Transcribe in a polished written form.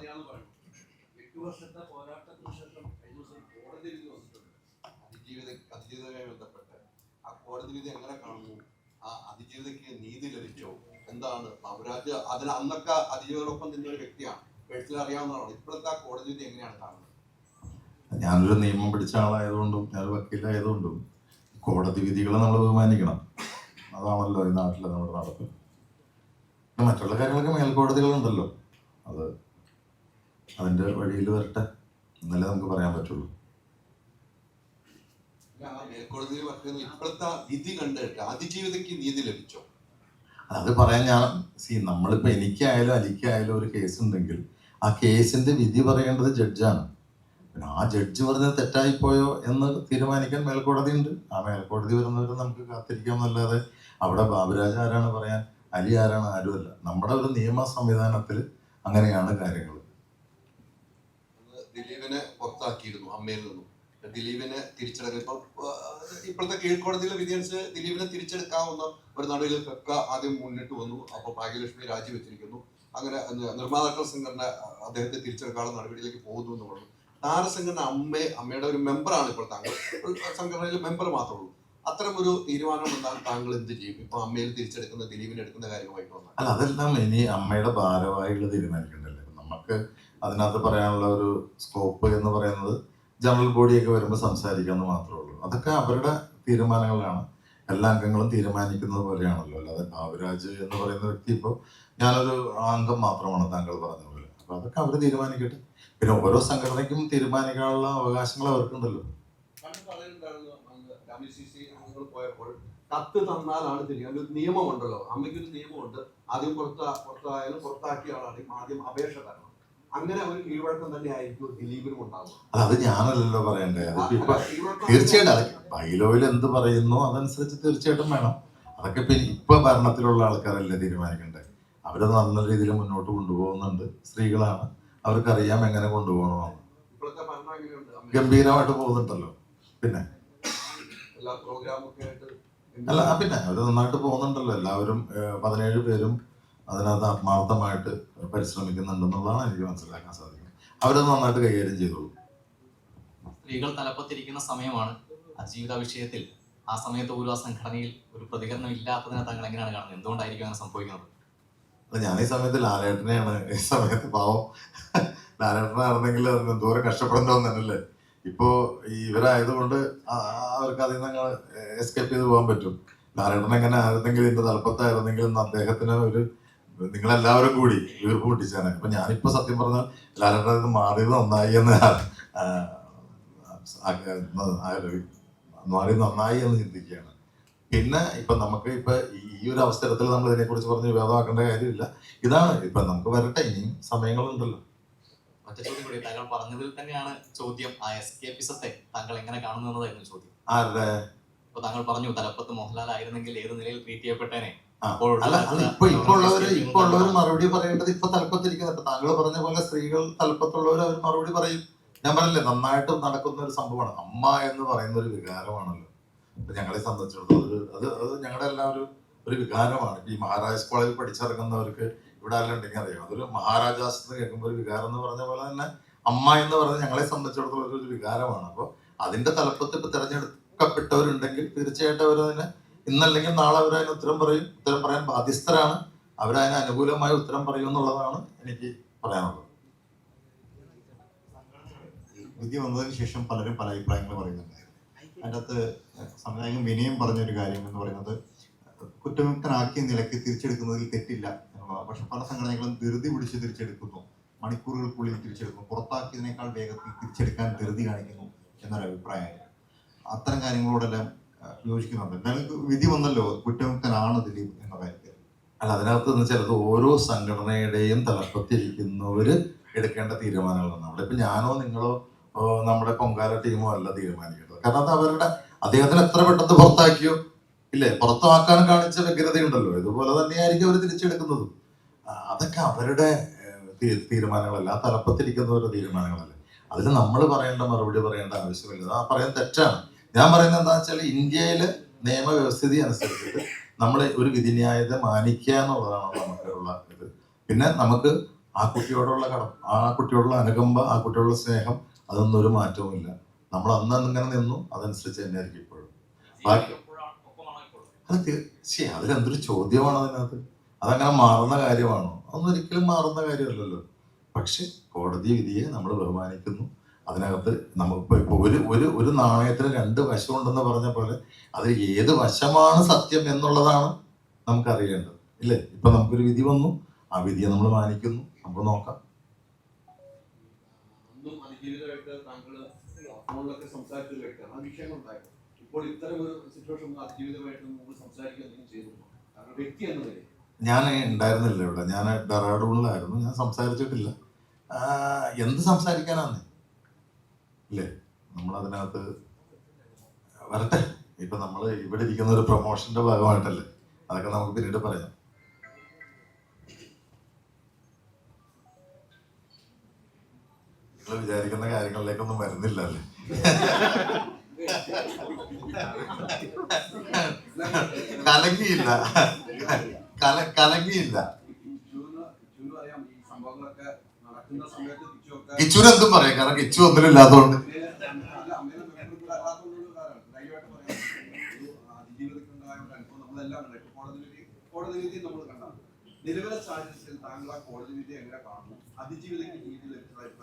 അറിയാമെന്ന് പറഞ്ഞു. 8 വർഷത്തെ പോരാട്ടത്തിന് ശേഷം കഴിഞ്ഞ ദിവസം കോടതി വിധി വന്നിട്ടുണ്ട് അതിജീവിതയുമായി ബന്ധപ്പെട്ട്. ആ കോടതി വിധി എങ്ങനെ കാണുന്നു? ആ അതിജീവിതയ്ക്ക് നീതി ലഭിച്ചോ? എന്താണ് ബാബുരാജ് അന്നൊക്കെ അതിജീവിതയോടൊപ്പം നിന്ന ഒരു വ്യക്തിയാണ്, പേഴ്സണലി അറിയാവുന്നതാണ്. ഇപ്പോഴത്തെ ആ കോടതി വിധി എങ്ങനെയാണ് കാണുന്നത്? ഞാനൊരു നിയമം പഠിച്ച ആളായതുകൊണ്ടും ഞാൻ വക്കീലായതുകൊണ്ടും കോടതി വിധികളെ നമ്മൾ ബഹുമാനിക്കണം. അതാണല്ലോ ഈ നാട്ടിലെ നമ്മുടെ നടപ്പ്. മറ്റുള്ള കാര്യങ്ങളൊക്കെ മേൽക്കോടതികളുണ്ടല്ലോ, അത് അതിന്റെ വഴിയിൽ വരട്ടെ എന്നല്ലേ നമുക്ക് പറയാൻ പറ്റുള്ളൂ. മേൽക്കോടതിയിൽ ഇപ്പോഴത്തെ വിധി കണ്ടിട്ട് അതിജീവിതയ്ക്ക് നീതി ലഭിച്ചോ? അത് പറയാൻ നമ്മളിപ്പോ എനിക്കായാലും അലിക്കായാലും ഒരു കേസ് ഉണ്ടെങ്കിൽ ആ കേസിന്റെ വിധി പറയേണ്ടത് ജഡ്ജാണ്. പിന്നെ ആ ജഡ്ജി പറഞ്ഞത് തെറ്റായിപ്പോയോ എന്ന് തീരുമാനിക്കാൻ മേൽക്കോടതി ഉണ്ട്. ആ മേൽക്കോടതി വരുന്നവരെ നമുക്ക് കാത്തിരിക്കാമെന്നല്ലാതെ അവിടെ ബാബുരാജ് ആരാണ് പറയാൻ, അലി ആരാണ്, ആരുമല്ല. നമ്മുടെ ഒരു നിയമ സംവിധാനത്തിൽ അങ്ങനെയാണ് കാര്യങ്ങൾ. ദിലീപിനെ പുറത്താക്കിയിരുന്നു അമ്മയിൽ നിന്നും. ദിലീപിനെ തിരിച്ചെടുക്കാൻ ഇപ്പോഴത്തെ കീഴ്ക്കോടതിയിലെ വിധി അനുസരിച്ച് ദിലീപിനെ തിരിച്ചെടുക്കാവുന്ന ഒരു നടപടിയിൽ ഫെഫ്ക ആദ്യം മുന്നിട്ട് വന്നു. അപ്പോൾ ഭാഗ്യലക്ഷ്മി രാജിവെച്ചിരിക്കുന്നു. അങ്ങനെ നിർമ്മാതാക്കൾ സംഘടന അദ്ദേഹത്തെ തിരിച്ചെടുക്കാനുള്ള നടപടിയിലേക്ക് പോകുന്നു എന്ന് പറഞ്ഞു. താരസംഘടന അമ്മയുടെ ഒരു മെമ്പറാണ് ഇപ്പോൾ താങ്കൾ, സംഘടനയിലെ മെമ്പർ മാത്രമേ ഉള്ളൂ. അത്തരം ഒരു തീരുമാനം എന്നാൽ താങ്കൾ എന്ത് ചെയ്യും? ഇപ്പൊ അമ്മയിൽ തിരിച്ചെടുക്കുന്ന ദിലീപിനെ എടുക്കുന്ന കാര്യമായിട്ട് വന്നാൽ? അല്ല, അതെല്ലാം ഇനി അമ്മയുടെ ഭാരവാഹികൾ തീരുമാനിക്കണ്ടല്ലേ. നമുക്ക് അതിനകത്ത് പറയാനുള്ള ഒരു സ്കോപ്പ് എന്ന് പറയുന്നത് ജനറൽ ബോഡിയൊക്കെ വരുമ്പോൾ സംസാരിക്കാമെന്ന് മാത്രമേ ഉള്ളൂ. അതൊക്കെ അവരുടെ തീരുമാനങ്ങളാണ്. എല്ലാ അംഗങ്ങളും തീരുമാനിക്കുന്നത് പോലെയാണല്ലോ. അല്ലാതെ ബാബുരാജ് എന്ന് പറയുന്ന വ്യക്തി ഇപ്പോൾ ഞാനൊരു അംഗം മാത്രമാണ് താങ്കൾ പറഞ്ഞ പോലെ. അപ്പൊ അതൊക്കെ അവർ തീരുമാനിക്കട്ടെ. പിന്നെ ഓരോ സംഘടനയ്ക്കും തീരുമാനിക്കാനുള്ള അവകാശങ്ങൾ അവർക്കുണ്ടല്ലോ. പോയപ്പോൾ കത്ത് തന്നാലാണ് തിരികെ നിയമമുണ്ടല്ലോ, അമ്മയ്ക്കൊരു നിയമമുണ്ട്. ആദ്യം പുറത്തായാലും പുറത്താക്കിയ ആളാണ് ആദ്യം അപേക്ഷ തരണം. അങ്ങനെ ഒരു കീഴ്വഴക്കം തന്നെ ആയിരിക്കും ദിലീപിനും ഉണ്ടാവുക. അത് ഞാനല്ലല്ലോ പറയണ്ടേ. അതിപ്പോ തീർച്ചയായിട്ടും ബൈലോയിൽ എന്ത് പറയുന്നു അതനുസരിച്ച് തീർച്ചയായിട്ടും വേണം. അതൊക്കെ ഇപ്പൊ ഭരണത്തിലുള്ള ആൾക്കാരല്ലേ തീരുമാനിക്കണ്ടേ. അവരത് നല്ല രീതിയിൽ മുന്നോട്ട് കൊണ്ടുപോകുന്നുണ്ട്. സ്ത്രീകളാണ്, അവർക്കറിയാം എങ്ങനെ കൊണ്ടുപോകണമെന്ന്. ഗംഭീരമായിട്ട് പോകുന്നുണ്ടല്ലോ. പിന്നെ അല്ല, പിന്നെ അവര് നന്നായിട്ട് പോകുന്നുണ്ടല്ലോ. എല്ലാവരും 17 പേരും അതിനകത്ത് ആത്മാർത്ഥമായിട്ട് പരിശ്രമിക്കുന്നുണ്ടെന്നുള്ളതാണ് എനിക്ക് മനസ്സിലാക്കാൻ സാധിക്കുന്നത്. അവരത് നന്നായിട്ട് കൈകാര്യം ചെയ്തോളൂ. സ്ത്രീകൾ തലപ്പത്തിരിക്കുന്ന സമയമാണ് അതിജീവിത വിഷയത്തിൽ. ആ സമയത്ത് പോലും ആ സംഘടനയിൽ ഒരു പ്രതികരണം ഇല്ലാത്തതിനെ താങ്കൾ എങ്ങനെയാണ് കാണുന്നത്? എന്തുകൊണ്ടായിരിക്കും അങ്ങനെ സംഭവിക്കുന്നത്? ഞാൻ ഈ സമയത്ത് ലാലേട്ടനെയാണ്, ഈ സമയത്ത് പാവം ലാലേട്ടനായിരുന്നെങ്കിൽ ദൂരെ കഷ്ടപ്പെടേണ്ടതല്ലേ. ഇപ്പോ ഇവരായതുകൊണ്ട് അവർക്ക് അതിൽ നിന്ന് എസ്കേപ്പ് ചെയ്ത് പോകാൻ പറ്റും. ലാലേട്ടൻ എങ്ങനെ ആയിരുന്നെങ്കിൽ ഇതിന്റെ തലപ്പത്തായിരുന്നെങ്കിൽ അദ്ദേഹത്തിന് ഒരു നിങ്ങളെല്ലാവരും കൂടി വീർപ്പ് മുട്ടിച്ചാണ്. ഇപ്പൊ ഞാനിപ്പോ സത്യം പറഞ്ഞാൽ ലാലേട്ടൻ മാറിയത് നന്നായി എന്ന് ചിന്തിക്കുകയാണ്. പിന്നെ ഇപ്പൊ നമുക്ക് ഇപ്പൊ ഈ ഒരു അവസരത്തിൽ നമ്മൾ ഇതിനെക്കുറിച്ച് പറഞ്ഞ് വിവാദമാക്കേണ്ട കാര്യമില്ല. ഇതാണ് ഇപ്പൊ നമുക്ക് വരട്ടെ, ഇനിയും സമയങ്ങളുണ്ടല്ലോ. മറ്റു ചോദ്യം കൂടി, താങ്കൾ പറഞ്ഞതിൽ തന്നെയാണ് ചോദ്യം. ആ എസ്കേപ്പിസത്തെ താങ്കൾ എങ്ങനെ കാണുന്നു എന്നതായിരുന്നു ചോദ്യം. ആരുടെ? ഇപ്പൊ താങ്കൾ പറഞ്ഞു തലപ്പത്ത് മോഹൻലാൽ ആയിരുന്നെങ്കിൽ ഏത് നിലയിൽ ട്രീറ്റ് ചെയ്യപ്പെട്ടേനെ. അല്ല, ഇപ്പൊ ഉള്ളവര് മറുപടി പറയേണ്ടത് ഇപ്പൊ തലപ്പത്തിരിക്കുന്നത്. താങ്കൾ പറഞ്ഞ പോലെ സ്ത്രീകൾ തലപ്പത്തുള്ളവർ അവർ മറുപടി പറയും. ഞാൻ പറഞ്ഞില്ലേ, നന്നായിട്ട് നടക്കുന്ന ഒരു സംഭവമാണ്. അമ്മ എന്ന് പറയുന്ന ഒരു വികാരമാണല്ലോ. ഇപ്പൊ ഞങ്ങളെ സംബന്ധിച്ചിടത്തോളം അത് ഞങ്ങളുടെ എല്ലാം ഒരു വികാരമാണ്. ഈ മഹാരാജാസ് കോളേജിൽ പഠിച്ചിറങ്ങുന്നവർക്ക് ഇവിടെ എല്ലാം ഉണ്ടെങ്കിൽ അറിയാം. അതൊരു മഹാരാജാസ് എന്ന് കേൾക്കുമ്പോൾ ഒരു വികാരം എന്ന് പറഞ്ഞ പോലെ തന്നെ അമ്മ എന്ന് പറഞ്ഞാൽ ഞങ്ങളെ സംബന്ധിച്ചിടത്തോളം ഒരു വികാരമാണ്. അപ്പൊ അതിന്റെ തലപ്പത്ത് ഇപ്പൊ തിരഞ്ഞെടുക്കപ്പെട്ടവരുണ്ടെങ്കിൽ തീർച്ചയായിട്ടും അവരതിനെ ഇന്നല്ലെങ്കിൽ നാളെ അവരതിന് ഉത്തരം പറയും. ഉത്തരം പറയാൻ ബാധ്യസ്ഥരാണ്. അവരതിന് അനുകൂലമായ ഉത്തരം പറയും എന്നുള്ളതാണ് എനിക്ക് പറയാനുള്ളത്. വിധി വന്നതിന് ശേഷം പലരും പല അഭിപ്രായങ്ങൾ പറയുന്നുണ്ടായിരുന്നു. അതിൻ്റെ അകത്ത് സംവിധായകൻ വിനയം പറഞ്ഞൊരു കാര്യം എന്ന് പറയുന്നത് കുറ്റമുക്തനാക്കിയ നിലയ്ക്ക് തിരിച്ചെടുക്കുന്നതിൽ തെറ്റില്ല എന്നുള്ളതാണ്. പക്ഷെ പല സംഘടനകളും ധൃതി പിടിച്ച് തിരിച്ചെടുക്കുന്നു, മണിക്കൂറുകൾക്കുള്ളിൽ പുറത്താക്കിയതിനേക്കാൾ വേഗത്തിൽ തിരിച്ചെടുക്കാൻ ധൃതി കാണിക്കുന്നു എന്നൊരു അഭിപ്രായമാണ്. അത്തരം കാര്യങ്ങളോടെല്ലാം യോജിക്കുന്നുണ്ട്. എന്തായാലും വിധി വന്നല്ലോ, കുറ്റമുക്തനാണ് ദിലീപ് എന്ന കാര്യത്തിൽ. അല്ല, അതിനകത്ത് എന്ന് വെച്ചാൽ ഓരോ സംഘടനയുടെയും തലപ്പത്തിരിക്കുന്നവര് എടുക്കേണ്ട തീരുമാനങ്ങളാണ്. അവിടെ ഇപ്പൊ ഞാനോ നിങ്ങളോ നമ്മുടെ പൊങ്കാല ടീമോ അല്ല തീരുമാനിക്കേണ്ടത്. കാരണം അത് അവരുടെ അദ്ദേഹത്തിന് എത്ര പെട്ടെന്ന് പുറത്താക്കിയോ ഇല്ലേ, പുറത്താക്കാൻ കാണിച്ച വ്യഗ്രതയുണ്ടല്ലോ, ഇതുപോലെ തന്നെയായിരിക്കും അവർ തിരിച്ചെടുക്കുന്നതും. അതൊക്കെ അവരുടെ തീരുമാനങ്ങളല്ല, ആ തലപ്പത്തിരിക്കുന്നവരുടെ തീരുമാനങ്ങളല്ലേ. അതിൽ നമ്മൾ മറുപടി പറയേണ്ട ആവശ്യമില്ല. ആ പറയാൻ തെറ്റാണ്. ഞാൻ പറയുന്നത് എന്താ വെച്ചാൽ ഇന്ത്യയിലെ നിയമവ്യവസ്ഥിതി അനുസരിച്ചിട്ട് നമ്മൾ ഒരു വിധിന്യായത്തെ മാനിക്കുക എന്നുള്ളതാണ് നമുക്കുള്ള ഇത്. പിന്നെ നമുക്ക് ആ കുട്ടിയോടുള്ള കടം, ആ കുട്ടിയോടുള്ള അനുകമ്പ, ആ കുട്ടിയോടുള്ള സ്നേഹം, അതൊന്നും ഒരു മാറ്റവുമില്ല. നമ്മൾ അന്ന് ഇങ്ങനെ നിന്നു, അതനുസരിച്ച് തന്നെ ആയിരിക്കും ഇപ്പോഴും. അത് അതിലെന്തൊരു ചോദ്യമാണ് അതിനകത്ത്? അതങ്ങനെ മാറുന്ന കാര്യമാണോ? അതൊന്നും ഒരിക്കലും മാറുന്ന കാര്യമല്ലല്ലോ. പക്ഷെ കോടതി വിധിയെ നമ്മൾ ബഹുമാനിക്കുന്നു. അതിനകത്ത് നമുക്ക് ഇപ്പൊ ഒരു നാണയത്തിന് രണ്ട് വശമുണ്ടെന്ന് പറഞ്ഞ പോലെ അതിൽ ഏത് വശമാണ് സത്യം എന്നുള്ളതാണ് നമുക്കറിയേണ്ടത്, ഇല്ലേ? ഇപ്പൊ നമുക്കൊരു വിധി വന്നു, ആ വിധിയെ നമ്മൾ മാനിക്കുന്നു. നമുക്ക് നോക്കാം. അന്നും അതിജീവിതമായിട്ട് താങ്കൾ ഫോണിലൊക്കെ സംസാരിച്ചൊരു വ്യക്തിയാണ്. ആ വിഷയങ്ങളുണ്ടായിരുന്നു. ഇപ്പോൾ ഇത്തരം ഒരു സിറ്റുവേഷൻ അതിജീവിതമായിട്ട് നമുക്ക് സംസാരിക്കുക എന്തെങ്കിലും ചെയ്തിട്ടുണ്ടോ? കാരണം വ്യക്തി എന്ന നിലയിൽ ഞാൻ ഉണ്ടായിരുന്നില്ല ഇവിടെ, ഞാൻ ഡെറാഡൂണിലായിരുന്നു, ഞാൻ സംസാരിച്ചിട്ടില്ല. എന്ത് സംസാരിക്കാനാന്ന്, ഇല്ലേ? നമ്മളതിനകത്ത് വരട്ടെ. ഇപ്പൊ നമ്മൾ ഇവിടെ ഇരിക്കുന്ന ഒരു പ്രൊമോഷന്റെ ഭാഗമായിട്ടല്ലേ, അതൊക്കെ നമുക്ക് പിന്നീട് പറയാം. നിങ്ങൾ വിചാരിക്കുന്ന കാര്യങ്ങളിലേക്കൊന്നും വരുന്നില്ല അല്ലേ? കലങ്ങിയില്ല, കലങ്ങിയില്ല. കിച്ചുവിന് എന്തും പറയാം, കാരണം കിച്ചു ഒന്നിനും ഇല്ലാത്തതുകൊണ്ട്. നിലവിലെ സാഹചര്യത്തിൽ താങ്കൾ ആ കോടതി വിധി എങ്ങനെ കാണുന്നു? അതിജീവിതയ്ക്ക് നീതി ലഭിച്ചതായിട്ട്